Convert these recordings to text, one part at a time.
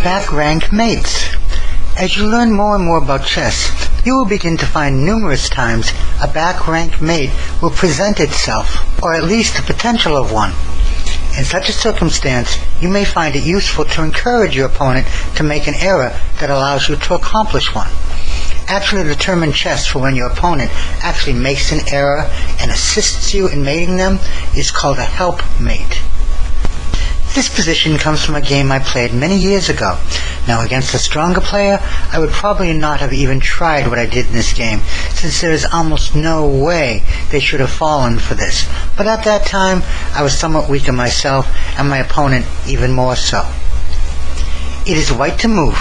Back rank mates. As you learn more and more about chess, you will begin to find numerous times a back rank mate will present itself, or at least the potential of one. In such a circumstance, you may find it useful to encourage your opponent to make an error that allows you to accomplish one. Actually determine chess for when your opponent actually makes an error and assists you in mating them is called a helpmate. This position comes from a game I played many years ago. Now, against a stronger player, I would probably not have even tried what I did in this game, since there is almost no way they should have fallen for this. But at that time, I was somewhat weaker myself, and my opponent even more so. It is white to move.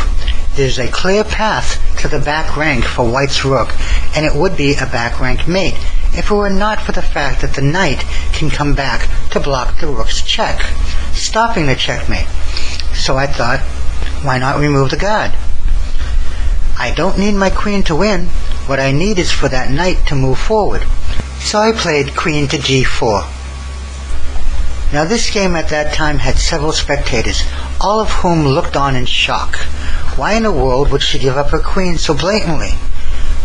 There is a clear path to the back rank for white's rook, and it would be a back rank mate if it were not for the fact that the knight can come back to block the rook's check, stopping the checkmate. So I thought, why not remove the guard? I don't need my queen to win. What I need is for that knight to move forward. So I played queen to g4. Now this game at that time had several spectators, all of whom looked on in shock. Why in the world would she give up her queen so blatantly?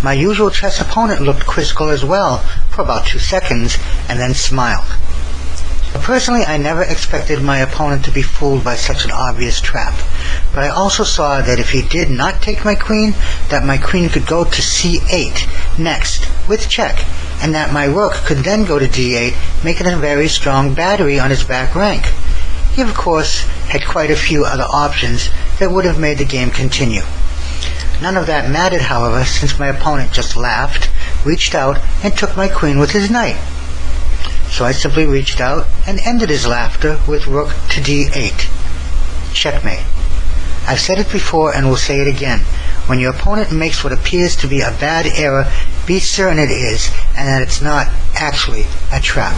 My usual chess opponent looked quizzical as well for about 2 seconds and then smiled. Personally, I never expected my opponent to be fooled by such an obvious trap, but I also saw that if he did not take my queen, that my queen could go to c8 next with check, and that my rook could then go to d8, making a very strong battery on his back rank. He, of course, had quite a few other options that would have made the game continue. None of that mattered, however, since my opponent just laughed, reached out, and took my queen with his knight. So I simply reached out and ended his laughter with rook to d8. Checkmate. I've said it before and will say it again. When your opponent makes what appears to be a bad error, be certain it is, and that it's not actually a trap.